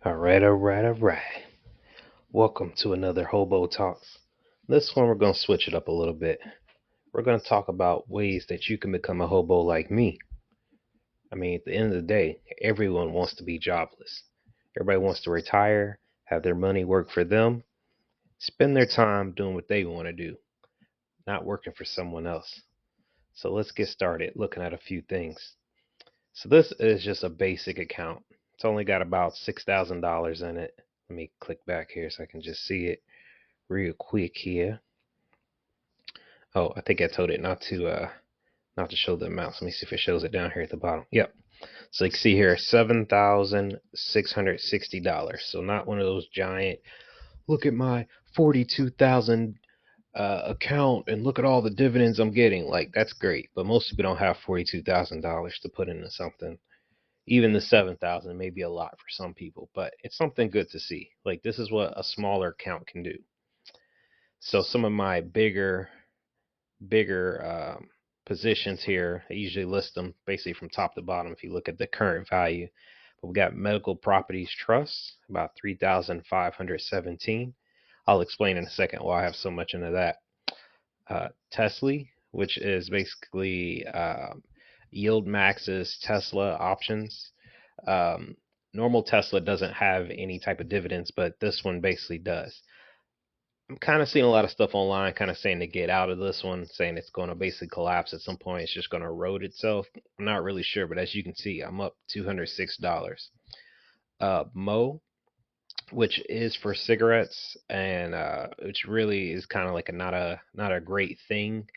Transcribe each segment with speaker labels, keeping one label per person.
Speaker 1: All right. Welcome to another Hobo Talks. This one, we're going to switch it up a little bit. We're going to talk about ways that you can become a hobo like me. I mean, at the end of the day, everyone wants to be jobless. Everybody wants to retire, have their money work for them, spend their time doing what they want to do, not working for someone else. So let's get started looking at a few things. So this is just a basic account. It's only got about $6,000 in it. Let me click back here so I can just see it real quick here. Oh, I think I told it not to show the amounts. Let me see if it shows it down here at the bottom. Yep. So you can see here $7,660. So not one of those giant, look at my 42,000 account and look at all the dividends I'm getting. Like, that's great, but most people don't have $42,000 to put into something. Even the 7,000 may be a lot for some people, but it's something good to see. Like, this is what a smaller account can do. So some of my bigger positions here, I usually list them basically from top to bottom if you look at the current value. But we got Medical Properties Trust, about 3,517. I'll explain in a second why I have so much into that. TSLY, which is basically Yield Max's Tesla options. Normal Tesla doesn't have any type of dividends, but this one basically does. I'm kind of seeing a lot of stuff online, kind of saying to get out of this one, saying it's going to basically collapse at some point. It's just going to erode itself. I'm not really sure, but as you can see, I'm up $206. Mo, which is for cigarettes, and which really is kind of like not a great thing.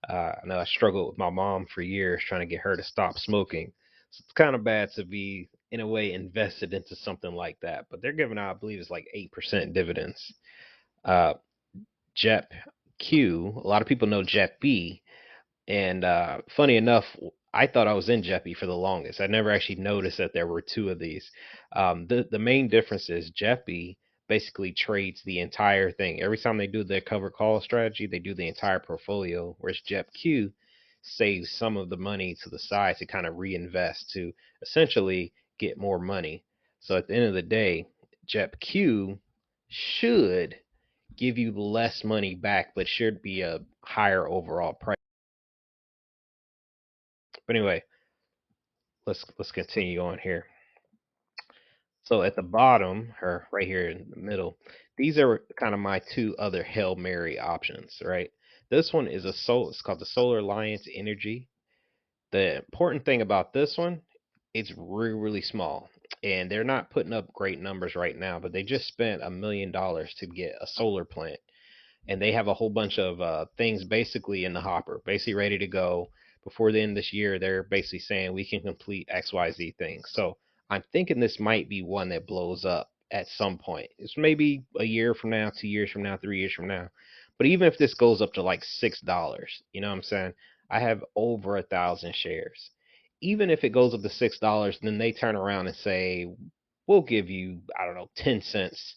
Speaker 1: I know I struggled with my mom for years trying to get her to stop smoking. So it's kind of bad to be in a way invested into something like that. But they're giving out, I believe, it's like 8% dividends. Uh, JEPQ. A lot of people know JEPB, and funny enough, I thought I was in JEPB for the longest. I never actually noticed that there were two of these. The main difference is JEPB basically trades the entire thing. Every time they do their cover call strategy, they do the entire portfolio, whereas JEPQ saves some of the money to the side to kind of reinvest to essentially get more money. So at the end of the day, JEPQ should give you less money back, but should be a higher overall price. But anyway, let's continue on here. So at the bottom, or right here in the middle, these are kind of my two other Hail Mary options, right? This one is it's called the Solar Alliance Energy. The important thing about this one, it's really small. And they're not putting up great numbers right now, but they just spent $1 million to get a solar plant. And they have a whole bunch of things basically in the hopper, basically ready to go before the end of this year. They're basically saying we can complete XYZ things. So I'm thinking this might be one that blows up at some point. It's maybe a year from now, 2 years from now, 3 years from now. But even if this goes up to like $6, you know what I'm saying? I have over 1,000 shares. Even if it goes up to $6, then they turn around and say, we'll give you, I don't know, 10 cents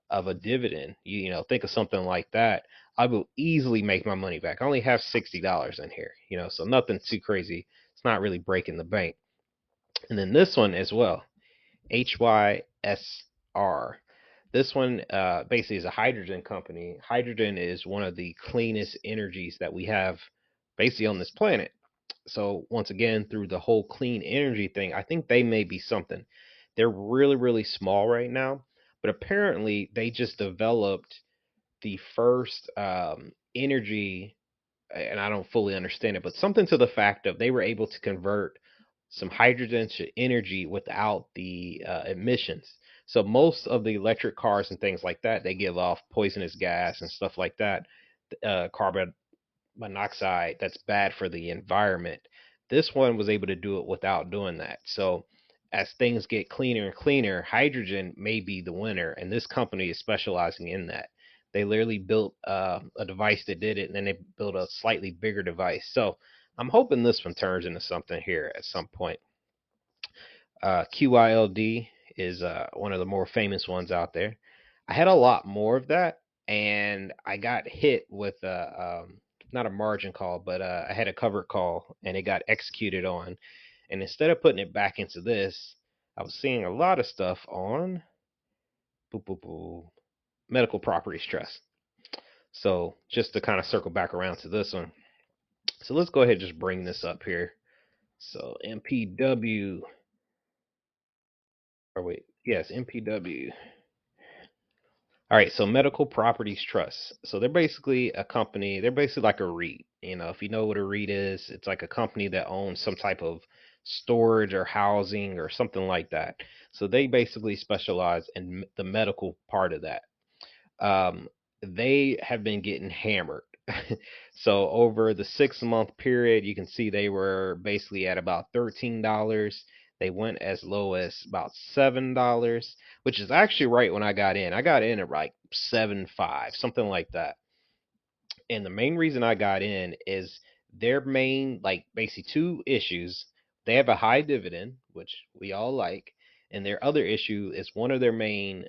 Speaker 1: of a dividend, you know, think of something like that, I will easily make my money back. I only have $60 in here, you know, so nothing too crazy. It's not really breaking the bank. And then this one as well, HYSR. This one basically is a hydrogen company. Hydrogen is one of the cleanest energies that we have basically on this planet. So once again, through the whole clean energy thing, I think they may be something. They're really small right now, but apparently they just developed the first energy, and I don't fully understand it, but something to the fact of they were able to convert some hydrogen to energy without the emissions. So most of the electric cars and things like that, they give off poisonous gas and stuff like that, carbon monoxide that's bad for the environment. This one was able to do it without doing that. So as things get cleaner and cleaner, hydrogen may be the winner, and this company is specializing in that. They literally built a device that did it, and then they built a slightly bigger device. So I'm hoping this one turns into something here at some point. QYLD is one of the more famous ones out there. I had a lot more of that, and I got hit with not a margin call, but I had a covered call, and it got executed on. And instead of putting it back into this, I was seeing a lot of stuff on. Medical Properties Trust. So just to kind of circle back around to this one. So let's go ahead and just bring this up here. So MPW, or wait, yes, MPW. All right, so Medical Properties Trust. So they're basically a company, they're basically like a REIT. You know, if you know what a REIT is, it's like a company that owns some type of storage or housing or something like that. So they basically specialize in the medical part of that. um, they have been getting hammered. So over the 6 month period, you can see they were basically at about $13. They went as low as about $7, which is actually right when I got in. I got in at like 7.5, something like that. And the main reason I got in is their main, like, basically two issues. They have a high dividend, which we all like, and their other issue is one of their main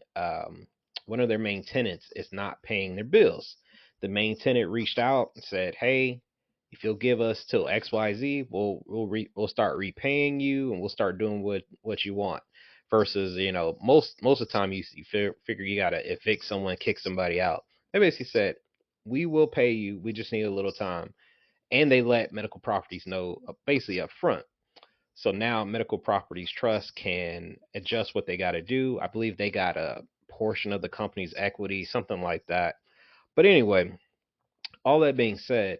Speaker 1: tenants is not paying their bills. The main tenant reached out and said, "Hey, if you'll give us till XYZ, we'll start repaying you, and we'll start doing what you want." Versus, most of the time you figure you gotta evict someone, kick somebody out. They basically said, "We will pay you. We just need a little time." And they let Medical Properties know, basically up front. So now Medical Properties Trust can adjust what they got to do. I believe they got a portion of the company's equity, something like that. But anyway, all that being said,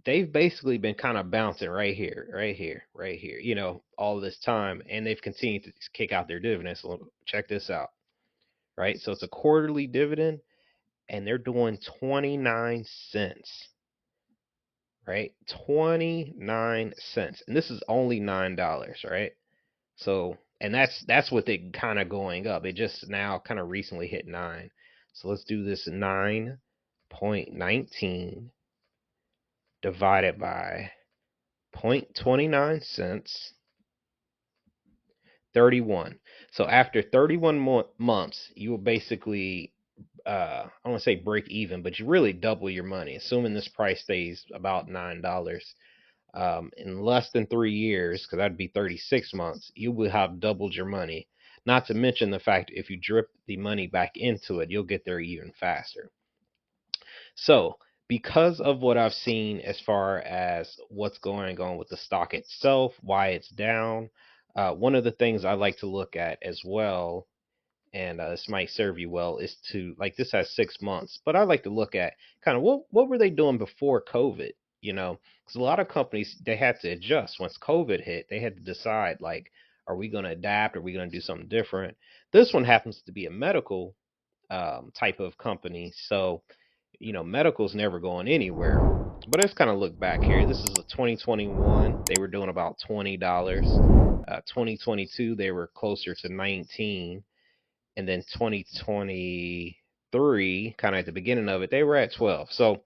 Speaker 1: they've basically been kind of bouncing right here, right here, right here, all this time. And they've continued to kick out their dividends. So check this out, right? So it's a quarterly dividend, and they're doing 29 cents, right? 29 cents. And this is only $9, right? So, and that's with it kind of going up. It just now kind of recently hit 9. So let's do this 9.19 divided by 0.29 cents, 31. So after 31 months, you will basically, I want to say break even, but you really double your money, assuming this price stays about $9. In less than 3 years, because that'd be 36 months, you will have doubled your money. Not to mention the fact if you drip the money back into it, you'll get there even faster. So, because of what I've seen as far as what's going on with the stock itself, why it's down, one of the things I like to look at as well, and this might serve you well, is to, like, this has 6 months, but I like to look at kind of what were they doing before COVID, because a lot of companies, they had to adjust once COVID hit. They had to decide, like, are we going to adapt? Are we going to do something different? This one happens to be a medical type of company, so medical's never going anywhere. But let's kind of look back here. This is a 2021. They were doing about $20. 2022, they were closer to 19. And then 2023, kind of at the beginning of it, they were at 12. So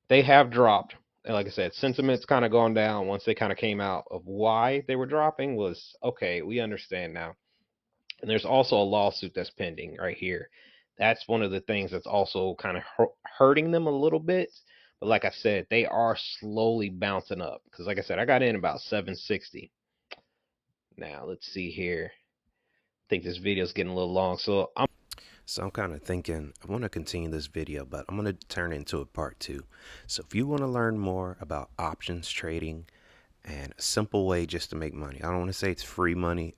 Speaker 1: they have dropped. And like I said, sentiment's kind of gone down once they kind of came out of why they were dropping. Was okay, we understand now. And there's also a lawsuit that's pending right here. That's one of the things that's also kind of hurting them a little bit. But like I said, they are slowly bouncing up. Because like I said, I got in about 760. Now let's see here. I think this video is getting a little long, so
Speaker 2: I'm kind of thinking I want to continue this video, but I'm going to turn it into a part 2. So if you want to learn more about options trading and a simple way just to make money, I don't want to say it's free money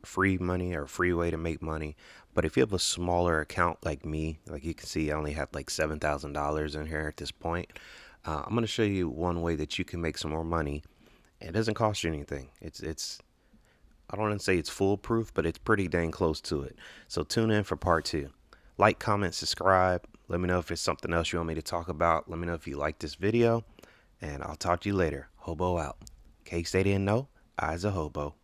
Speaker 2: or free way to make money, but if you have a smaller account like me, like you can see I only have like $7,000 in here at this point, I'm going to show you one way that you can make some more money. It doesn't cost you anything. It's I don't want to say it's foolproof, but it's pretty dang close to it. So tune in for part 2. Like, comment, subscribe. Let me know if there's something else you want me to talk about. Let me know if you like this video, and I'll talk to you later. Hobo out. In case they didn't know, I's a hobo.